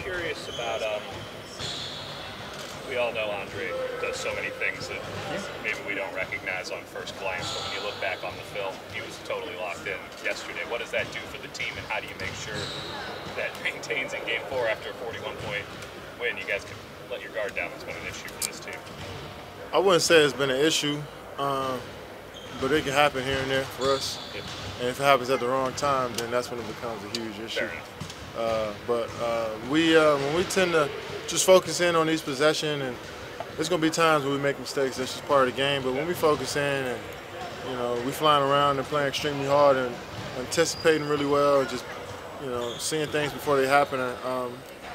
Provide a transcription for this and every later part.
curious about, we all know Andre does so many things that maybe we don't recognize on first glance, but when you look back on the film, he was totally locked in yesterday. What does that do for the team, and how do you make sure that maintains in Game 4 after a 41-point win? You guys can let your guard down. It's been an issue for this team. I wouldn't say it's been an issue, but it can happen here and there for us. Yep. And if it happens at the wrong time, then that's when it becomes a huge issue. When we tend to just focus in on each possession, and there's going to be times when we make mistakes. That's just part of the game. But when we focus in and we flying around and playing extremely hard and anticipating really well, just seeing things before they happen.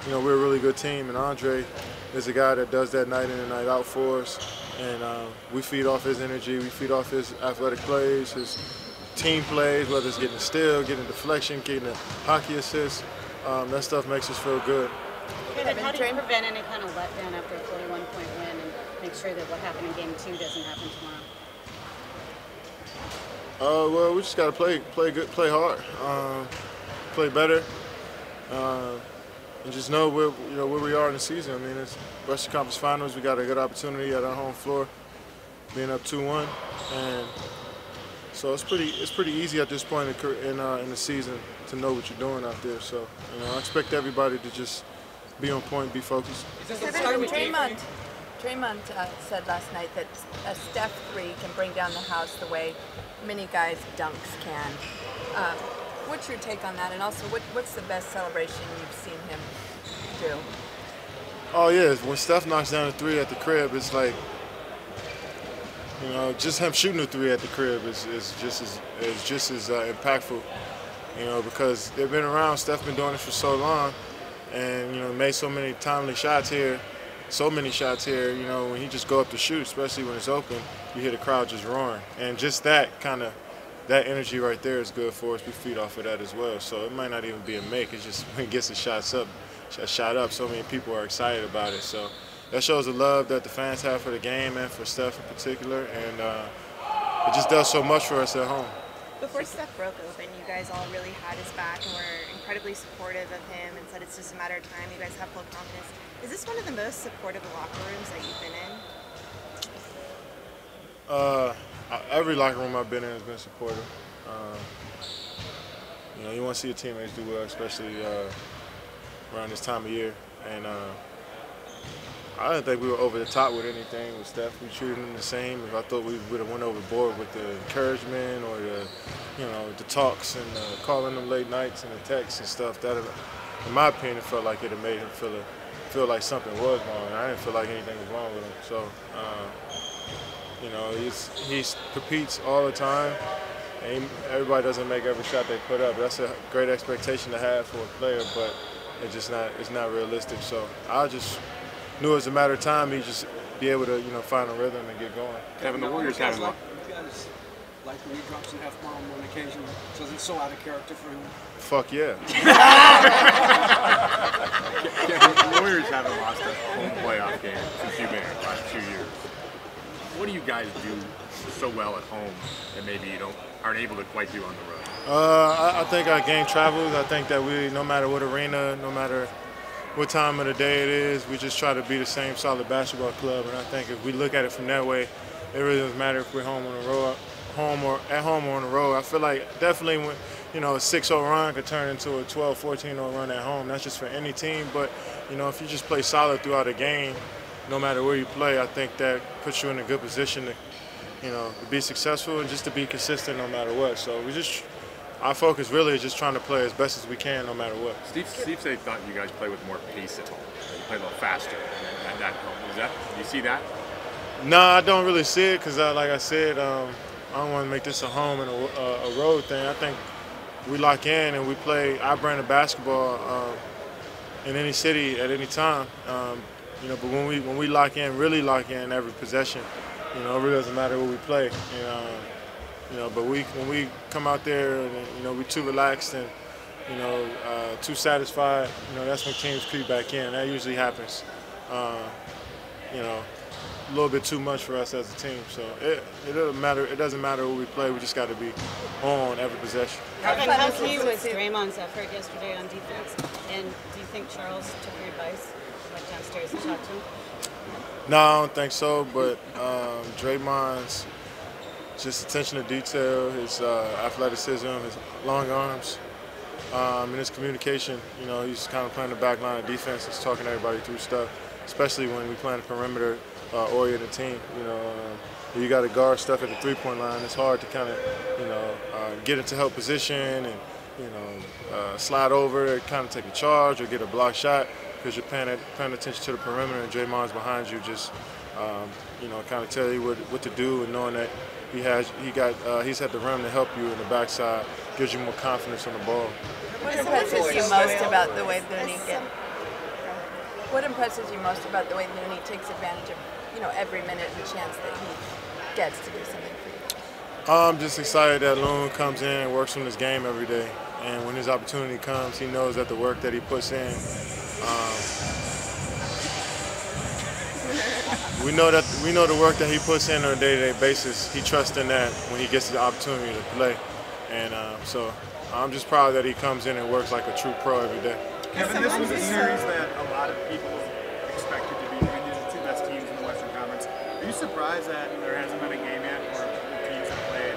We're a really good team, and Andre is a guy that does that night in and night out for us. And we feed off his energy, we feed off his athletic plays, his team plays, whether it's getting a steal, getting a deflection, getting a hockey assist. That stuff makes us feel good. Kevin, how do you prevent any kind of letdown after a 41-point win and make sure that what happened in Game 2 doesn't happen tomorrow? Well, we just got to play good, play hard, play better, and just know where we are in the season. I mean, it's Western Conference Finals. We got a good opportunity at our home floor, being up 2-1, and so it's pretty easy at this point in the season to know what you're doing out there. So I expect everybody to just be on point, be focused. Draymond said last night that a Steph 3 can bring down the house the way many guys' dunks can. What's your take on that? And also, what's the best celebration you've seen him do? Oh yeah, when Steph knocks down a 3 at the crib, it's like, just him shooting a 3 at the crib is just as impactful. Because they've been around. Steph's been doing it for so long, and made so many timely shots here. So many shots here, when he just go up to shoot, especially when it's open, you hear the crowd just roaring. And just that energy right there is good for us. We feed off of that as well. So it might not even be a make. It's just when he gets the shot up, so many people are excited about it. So that shows the love that the fans have for the game and for Steph in particular. And it just does so much for us at home. Before Steph broke open, you guys all really had his back and were incredibly supportive of him and said it's just a matter of time. You guys have full confidence. Is this one of the most supportive locker rooms that you've been in? Every locker room I've been in has been supportive. You want to see your teammates do well, especially around this time of year. And I didn't think we were over the top with anything with Steph. We treated him the same. If I thought we would have went overboard with the encouragement or the talks and calling them late nights and the texts and stuff, that, in my opinion, felt like it had made him feel like something was wrong. I didn't feel like anything was wrong with him. So, he competes all the time. And everybody doesn't make every shot they put up. That's a great expectation to have for a player, but it's not realistic. So I just knew it was a matter of time. He just be able to find a rhythm and get going. Kevin, the Warriors have you guys like when he drops an F-bomb on occasion, so it's so out of character for him. Fuck yeah. Kevin, the Warriors haven't lost a home playoff game since you've been here the last 2 years. What do you guys do so well at home that maybe you aren't able to quite do on the road? I think our game travels. I think that we, no matter what arena, no matter what time of the day it is, we just try to be the same solid basketball club. And I think if we look at it from that way, it really doesn't matter if we're home on the road, at home or on the road. I feel like definitely when a 6-0 run could turn into a 12, 14-0 run at home. That's just for any team. But if you just play solid throughout a game, no matter where you play, I think that puts you in a good position to to be successful and just to be consistent no matter what. So our focus really is just trying to play as best as we can no matter what. Steve said thought you guys play with more pace at home. You play a little faster at that home. Do you see that? No, I don't really see it because, like I said, I don't want to make this a home and a road thing. I think we lock in and we play our brand of basketball in any city at any time. But when we lock in, really lock in every possession, it really doesn't matter where we play. But when we come out there and we're too relaxed and too satisfied, that's when teams creep back in. That usually happens. little bit too much for us as a team. So it doesn't matter. It doesn't matter who we play. We just got to be on every possession. Kevin, how key was Draymond's effort yesterday on defense? And do you think Charles took your advice, went downstairs and talked to him? No, I don't think so. But Draymond's just attention to detail, his athleticism, his long arms, and his communication. You know, he's kind of playing the back line of defense. He's talking everybody through stuff, especially when we play in a perimeter oriented team. You know, you got to guard stuff at the three-point line. It's hard to kind of, you know, get into help position and, you know, slide over, kind of take a charge or get a block shot because you're paying attention to the perimeter and Draymond's behind you, just, you know, kind of tell you what to do, and knowing that he's at the rim to help you in the backside gives you more confidence on the ball. What impresses you most about the way Looney What impresses you most about the way Looney takes advantage of, you know, every minute and chance that he gets to do something for you? I'm just excited that Loon comes in and works on his game every day, and when his opportunity comes, he knows that the work that he puts in. We know the work that he puts in on a day-to-day basis. He trusts in that when he gets the opportunity to play, and so I'm just proud that he comes in and works like a true pro every day. Kevin, this was a series that a lot of people expected to be. I mean, these are the two best teams in the Western Conference. Are you surprised that there hasn't been a game yet where the teams have played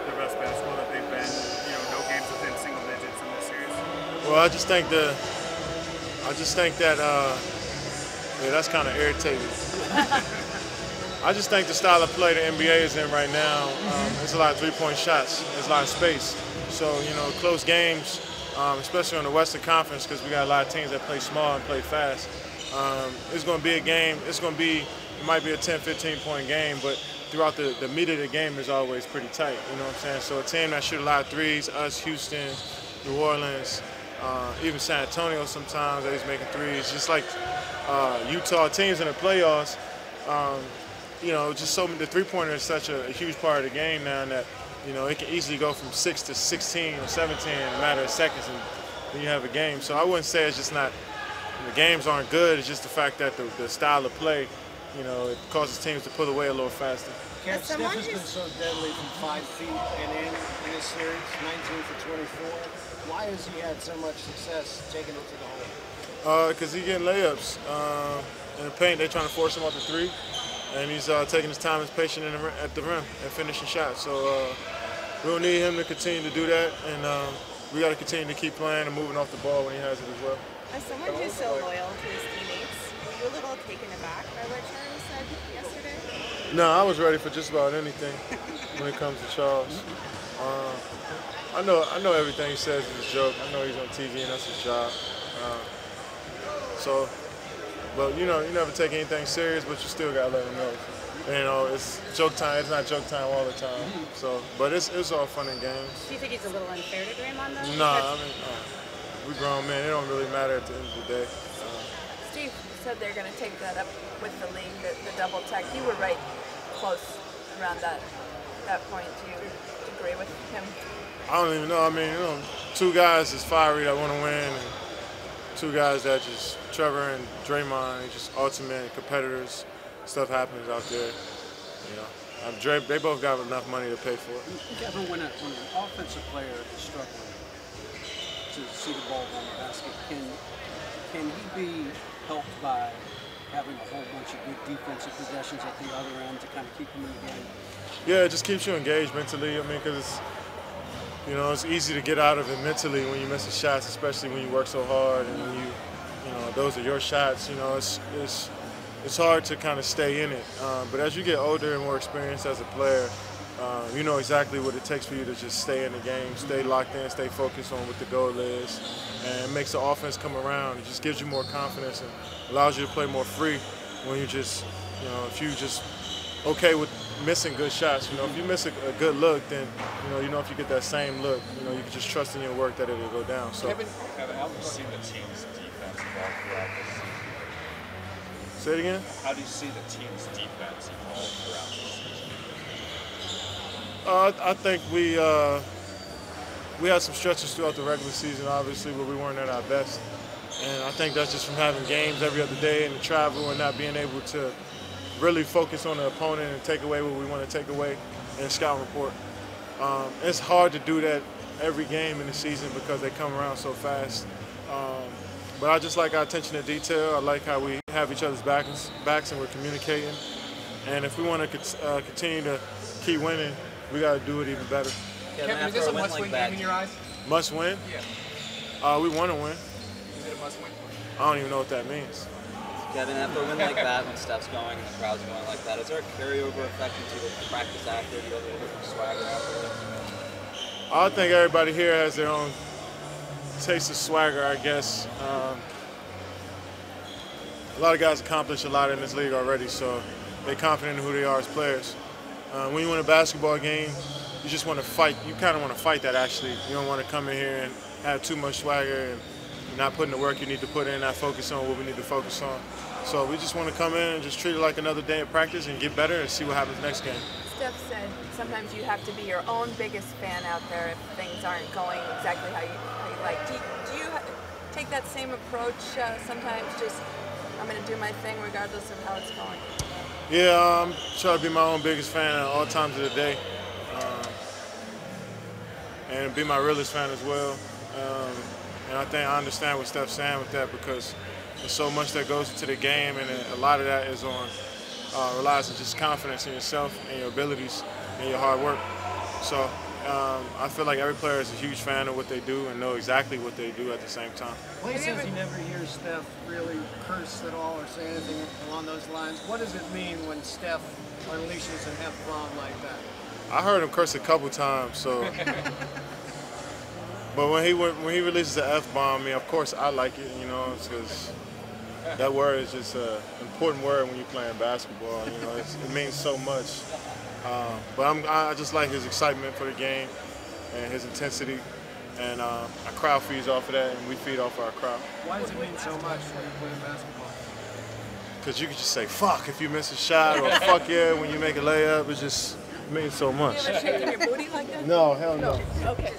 their best basketball, that they've been, you know, no games within single digits in this series? Well, I just think that yeah, that's kind of irritating. I just think the style of play the NBA is in right now, there's a lot of three-point shots, there's a lot of space. So, you know, close games, especially on the Western Conference, because we got a lot of teams that play small and play fast. It's going to be a game. It might be a 10, 15-point game, but throughout the meat of the game is always pretty tight. You know what I'm saying? So a team that shoot a lot of threes, us, Houston, New Orleans, even San Antonio sometimes, they's making threes. Just like Utah teams in the playoffs, you know, just the three-pointer is such a huge part of the game now that, you know, it can easily go from 6 to 16 or 17 in a matter of seconds, and then you have a game. So I wouldn't say it's just not, the games aren't good, it's just the fact that the style of play, you know, it causes teams to pull away a little faster. Steph has been so deadly from 5 feet and in his series, 19 for 24. Why has he had so much success taking it to the hole? Because he's getting layups. In the paint, they're trying to force him off the three. And he's taking his time, his patient at the rim and finishing shots. So we'll need him to continue to do that, and we got to continue to keep playing and moving off the ball when he has it as well. As someone who's so loyal to his teammates, were you a little taken aback by what Charles said yesterday? No, I was ready for just about anything when it comes to Charles. I know everything he says is a joke. I know he's on TV and that's his job. But you know, you never take anything serious, but you still gotta let him know. You know, it's joke time. It's not joke time all the time. So, but it's all fun and games. Do you think he's a little unfair to Draymond though? Nah, I mean, we grown men. It don't really matter at the end of the day. Steve said they're going to take that up with the league, the double tech. You were right close around that point. Do you agree with him? I don't even know. I mean, you know, two guys is fiery that want to win, and two guys that just, Trevor and Draymond, just ultimate competitors. Stuff happens out there, you know. They both got enough money to pay for it. Kevin, when an offensive player is struggling to see the ball on the basket, can he be helped by having a whole bunch of good defensive possessions at the other end to kind of keep him in the game? Yeah, it just keeps you engaged mentally. I mean, because you know, it's easy to get out of it mentally when you miss the shots, especially when you work so hard and when you know, those are your shots. You know, it's hard to kind of stay in it. But as you get older and more experienced as a player, you know exactly what it takes for you to just stay in the game, stay locked in, stay focused on what the goal is, and it makes the offense come around. It just gives you more confidence and allows you to play more free when you just, you know, if you just okay with missing good shots. You know, if you miss a good look, then you know if you get that same look, you know, you can just trust in your work that it'll go down. So. Kevin, how do you see the team's defense evolve throughout this season? Say it again? How do you see the team's defense evolve throughout this season? I think we had some stretches throughout the regular season, obviously, where we weren't at our best. And I think that's just from having games every other day and the travel and not being able to really focus on the opponent and take away what we want to take away in a scout report. It's hard to do that every game in the season because they come around so fast. But I just like our attention to detail. I like how we have each other's backs and we're communicating. And if we want to continue to keep winning, we got to do it even better. Kevin, is this a must-win game in your eyes? Must win? Yeah. We want to win. Is it a must-win? I don't even know what that means. Kevin, after a win like that, when Steph's going and the crowd's going like that, is there a carryover effect into the practice after? Do you have a little bit of swagger after? I think everybody here has their own taste of swagger, I guess. A lot of guys accomplish a lot in this league already, so they're confident in who they are as players. When you win a basketball game, you just want to fight. You kind of want to fight that, actually. You don't want to come in here and have too much swagger and not putting the work you need to put in, not focus on what we need to focus on. So we just want to come in and just treat it like another day of practice and get better and see what happens next game. Steph said sometimes you have to be your own biggest fan out there if things aren't going exactly how you like. Do you take that same approach sometimes? Just, I'm going to do my thing regardless of how it's going? Yeah, I'm trying to be my own biggest fan at all times of the day. And be my realest fan as well. And I think I understand what Steph's saying with that because there's so much that goes into the game, and a lot of that is on relies on just confidence in yourself and your abilities and your hard work. So I feel like every player is a huge fan of what they do and know exactly what they do at the same time. Clay says he never hears Steph really curse at all or say anything along those lines. What does it mean when Steph unleashes an F-bomb like that? I heard him curse a couple times, so. But when he releases an F-bomb, I mean, of course I like it, you know, because that word is just an important word when you're playing basketball. You know, it means so much. But I just like his excitement for the game and his intensity, and our crowd feeds off of that, and we feed off our crowd. Why does it mean so much when you're playing basketball? Because you can just say "fuck" if you miss a shot, or "fuck yeah" when you make a layup. It just means so much. You ever shaking your booty like that? No, hell no. Okay.